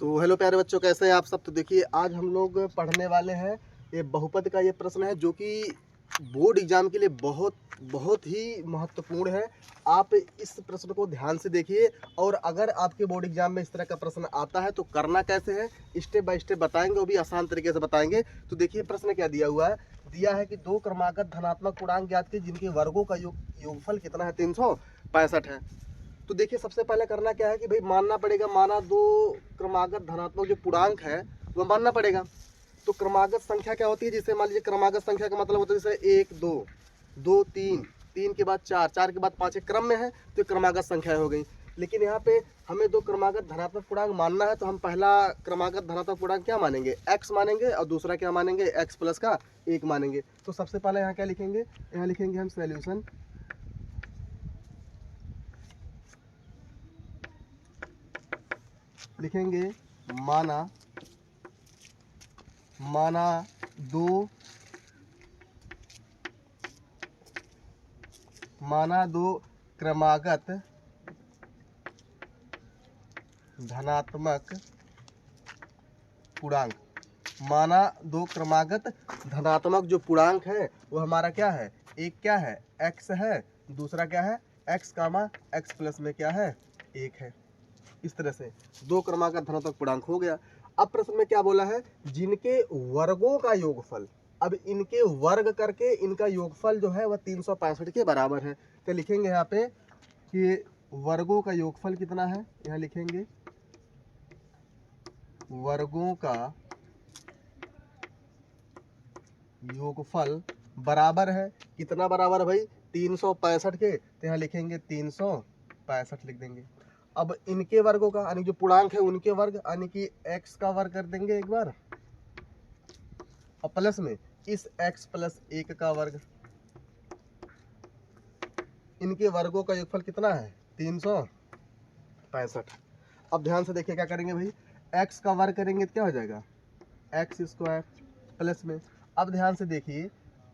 तो हेलो प्यारे बच्चों, कैसे हैं आप सब। तो देखिए आज हम लोग पढ़ने वाले हैं ये बहुपद का ये प्रश्न है जो कि बोर्ड एग्जाम के लिए बहुत बहुत ही महत्वपूर्ण है। आप इस प्रश्न को ध्यान से देखिए और अगर आपके बोर्ड एग्जाम में इस तरह का प्रश्न आता है तो करना कैसे है स्टेप बाय स्टेप बताएंगे, वो भी आसान तरीके से बताएंगे। तो देखिए प्रश्न क्या दिया हुआ है। दिया है कि दो क्रमागत धनात्मक पूर्णांक ज्ञात कीजिए जिनके वर्गों का योगफल कितना है, 365 है। तो देखिए सबसे पहले करना क्या है कि भाई मानना पड़ेगा, माना दो क्रमागत धनात्मक जो पूर्णांक है वो मानना पड़ेगा। तो क्रमागत संख्या क्या होती है, जिसे मान लीजिए क्रमागत संख्या का मतलब होता है जैसे 1 2 2 3 3 के बाद 4 4 के बाद 5 एक क्रम में है तो क्रमागत संख्या हो गई। लेकिन यहाँ पे हमें दो क्रमागत धनात्मक पूर्णांक मानना है तो हम पहला क्रमागत धनात्मक पूर्णांक क्या मानेंगे, x मानेंगे, और दूसरा क्या मानेंगे, x प्लस का 1 मानेंगे। तो सबसे पहले यहाँ क्या लिखेंगे, यहाँ लिखेंगे हम सॉल्यूशन। लिखेंगे माना दो क्रमागत धनात्मक पूर्णांक। माना दो क्रमागत धनात्मक जो पूर्णांक है वो हमारा क्या है, एक क्या है x है, दूसरा क्या है x कामा x प्लस में क्या है 1 है। इस तरह से दो क्रमागत धनात्मक पूर्णांक हो गया। अब प्रश्न में क्या बोला है, जिनके वर्गों का योगफल। अब इनके वर्ग करके इनका योगफल जो है वह 365 के बराबर है। तो लिखेंगे यहाँ पे कि वर्गों का योगफल कितना है, यहाँ लिखेंगे वर्गों का योगफल बराबर है, कितना बराबर है भाई, 365 के। तो यहाँ लिखेंगे 365 लिख देंगे। अब इनके वर्गों का यानी जो पूर्णांक है उनके वर्ग यानी कि x का वर्ग कर देंगे एक बार, और प्लस में इस x प्लस 1 का वर्ग। इनके वर्गों का योगफल कितना है, 365। अब ध्यान से देखिए क्या करेंगे भाई, x का वर्ग करेंगे तो क्या हो जाएगा x स्क्वायर प्लस में। अब ध्यान से देखिए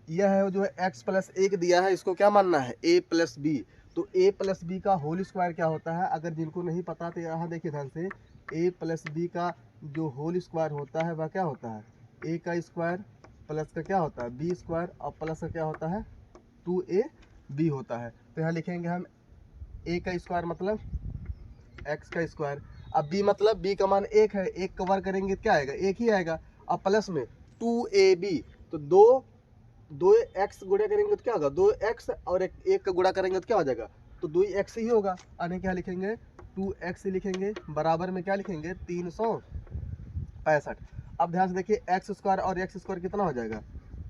यह है जो है x प्लस 1 दिया है, इसको क्या मानना है a प्लस बी। तो a प्लस बी का होल स्क्वायर क्या होता है, अगर जिनको नहीं पता तो यहाँ देखिए ध्यान से, a प्लस बी का जो होल स्क्वायर होता है वह क्या होता है, a का स्क्वायर प्लस का क्या होता है b स्क्वायर, और प्लस का क्या होता है 2ab होता है। तो यहाँ लिखेंगे हम a का स्क्वायर मतलब x का स्क्वायर, अब b मतलब b का मान 1 है, 1 का वर्ग करेंगे क्या आएगा, 1 ही आएगा। अब प्लस में 2ab, तो दो एक्स गुणा करेंगे तो क्या होगा 2x, और एक का गुणा करेंगे तो क्या हो जाएगा, तो 2x ही होगा। यानी क्या लिखेंगे 2x लिखेंगे, बराबर में क्या लिखेंगे 365। अब ध्यान से देखिए एक्स स्क्वायर और एक्स स्क्वायर कितना हो जाएगा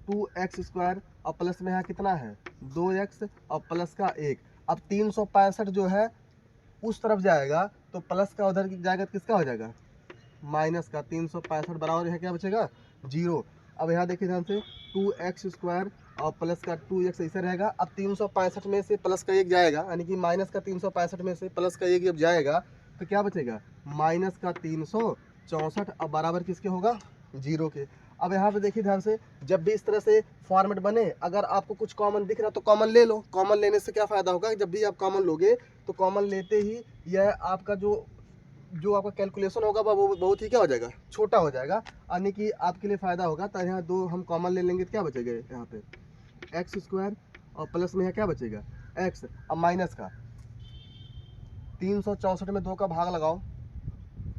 2x स्क्वायर, और प्लस में यहाँ कितना है 2x और प्लस का 1। अब 365 जो है उस तरफ जाएगा तो प्लस का उधर जाएगा तो किसका हो जाएगा माइनस का। 365 बराबर है क्या बचेगा 0। अब यहाँ देखिए ध्यान से 2x स्क्वायर और प्लस का 2x ऐसे रहेगा। अब 365 में से प्लस का 1 जाएगा, यानी कि माइनस का 365 में से प्लस का 1 जब जाएगा तो क्या बचेगा माइनस का 364, अब बराबर किसके होगा 0 के। अब यहाँ पे देखिए ध्यान से, जब भी इस तरह से फॉर्मेट बने, अगर आपको कुछ कॉमन दिख रहा तो कॉमन ले लो। कॉमन लेने से क्या फ़ायदा होगा, जब भी आप कॉमन लोगे तो कॉमन लेते ही यह आपका जो आपका कैलकुलेशन होगा वो बहुत ही क्या हो जाएगा, छोटा हो जाएगा, यानी कि आपके लिए फ़ायदा होगा। तो यहाँ दो हम कॉमन ले लेंगे तो क्या बचेगा यहाँ पे एक्स स्क्वायर, और प्लस में यहाँ क्या बचेगा एक्स, अब माइनस का 364 में 2 का भाग लगाओ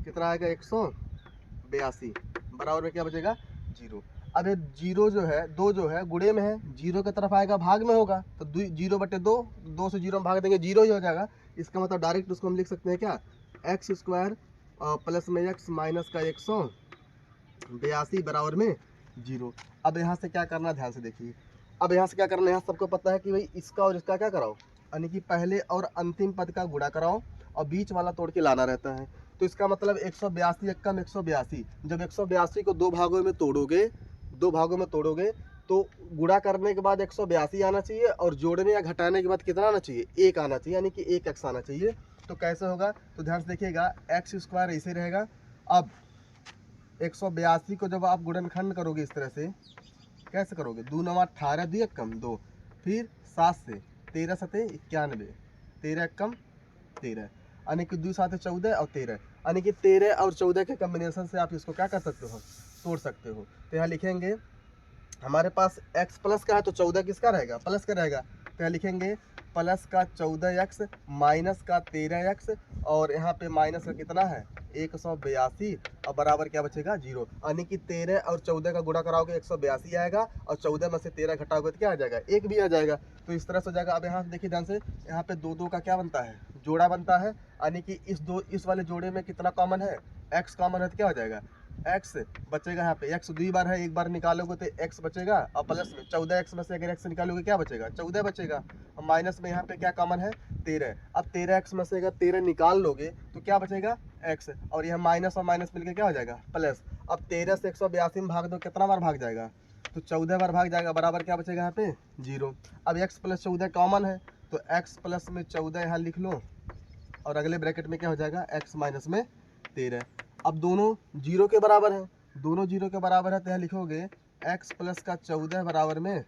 कितना आएगा 182, बराबर में क्या बचेगा 0। अब ये 0 जो है 2 जो है गुणे में है, 0 की तरफ आएगा भाग में होगा, तो 0/2, 2 से 0 में भाग देंगे 0 ही हो जाएगा। इसका मतलब डायरेक्ट उसको हम लिख सकते हैं क्या एक्स स्क्वायर और प्लस में एक्स माइनस का 182 बराबर में 0। अब यहाँ से क्या करना ध्यान से देखिए, अब यहाँ से क्या करना है, यहाँ सबको पता है कि भाई इसका और इसका क्या कराओ, यानी कि पहले और अंतिम पद का गुणा कराओ और बीच वाला तोड़ के लाना रहता है। तो इसका मतलब 182 एकम 182, जब 182 को दो भागों में तोड़ोगे तो गुणा करने के बाद 182 आना चाहिए, और जोड़ने या घटाने के बाद कितना आना चाहिए 1 आना चाहिए, यानी कि 1x आना चाहिए। तो कैसे होगा, तो ध्यान से देखिएगा एक्स स्क्वायर ऐसे रहेगा। अब 182 को जब आप गुणनखंड करोगे इस तरह से, कैसे करोगे 2 9 18 2 कम 2, फिर 7 से 13 7 91, 13 कम 13, यानी कि 2 7 14 और 13। यानी कि 13 और 14 के कम्बिनेशन से आप इसको क्या कर सकते हो, तोड़ सकते हो। तो यहाँ लिखेंगे हमारे पास x प्लस का है तो 14 किसका रहेगा, प्लस का रहेगा। तो यहाँ लिखेंगे प्लस का 14x माइनस का 13x और यहाँ पे माइनस का कितना है 182 और बराबर क्या बचेगा 0। यानी कि 13 और 14 का गुणा कराओगे 182 आएगा और 14 में से 13 घटाओगे तो क्या आ जाएगा, 1 भी आ जाएगा। तो इस तरह से हो जाएगा। अब यहाँ से देखिए ध्यान से, यहाँ पे 2 का क्या बनता है, जोड़ा बनता है। यानी कि इस वाले जोड़े में कितना कॉमन है, x कॉमन है तो क्या हो जाएगा, x बचेगा। यहाँ पे x 2 बार है, एक बार निकालोगे तो x बचेगा और प्लस में 14x में से अगर x निकालोगे क्या बचेगा, 14 बचेगा। और माइनस में यहाँ पे क्या कॉमन है 13। अब 13x में से अगर 13 निकाल लोगे तो क्या बचेगा x और यह माइनस और माइनस मिलकर क्या हो जाएगा प्लस। अब 13 से 182 में भाग दो, कितना बार भाग जाएगा, तो 14 बार भाग जाएगा, बराबर क्या बचेगा यहाँ पे 0। अब x प्लस 14 कॉमन है तो x प्लस में 14 यहाँ लिख लो और अगले ब्रैकेट में क्या हो जाएगा x माइनस में 13। अब दोनों 0 के बराबर है, दोनों 0 के बराबर है तो यहाँ लिखोगे x प्लस का 14 बराबर में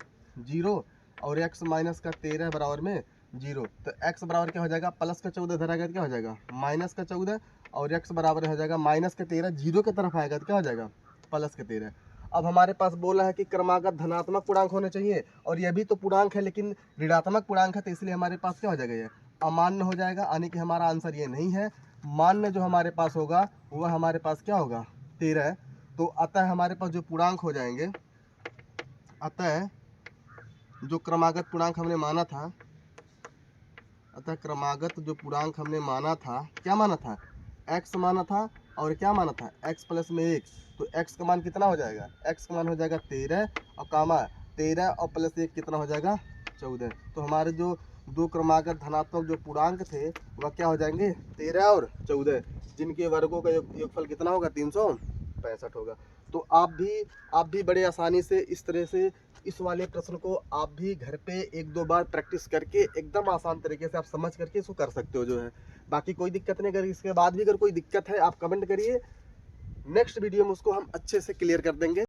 0 और x माइनस का 13 बराबर में 0। तो x बराबर क्या हो जाएगा, प्लस का 14 धरा गया तो क्या हो जाएगा माइनस का 14 और x बराबर हो जाएगा माइनस का 13, 0 की तरफ आएगा तो क्या हो जाएगा प्लस का 13। अब हमारे पास बोला है कि क्रमागत धनात्मक पूर्णांक होने चाहिए और यह भी तो पूर्णांक है लेकिन ऋणात्मक पूर्णांक है, तो इसलिए हमारे पास क्या हो जाएगा, ये अमान्य हो जाएगा। यानी कि हमारा आंसर ये नहीं है। मान्य जो हमारे पास होगा वह हमारे पास क्या होगा 13। तो अतः हमारे पास जो पूर्णांक हो जाएंगे, अतः जो क्रमागत पूर्णांक हमने माना था, अतः क्रमागत जो पूर्णांक हमने माना था, क्या माना था, x माना था और क्या माना था x प्लस में 1। तो x का मान कितना हो जाएगा, x का मान हो जाएगा 13 और कामा 13 और प्लस 1 कितना हो जाएगा 14। तो हमारे जो दो क्रमागत धनात्मक जो पूर्णांक थे वह क्या हो जाएंगे 13 और 14, जिनके वर्गों का योगफल कितना होगा 365 होगा। तो आप भी बड़े आसानी से इस तरह से इस वाले प्रश्न को आप भी घर पे 1-2 बार प्रैक्टिस करके एकदम आसान तरीके से आप समझ करके इसको कर सकते हो जो है। बाकी कोई दिक्कत नहीं, अगर इसके बाद भी अगर कोई दिक्कत है आप कमेंट करिए, नेक्स्ट वीडियो में उसको हम अच्छे से क्लियर कर देंगे।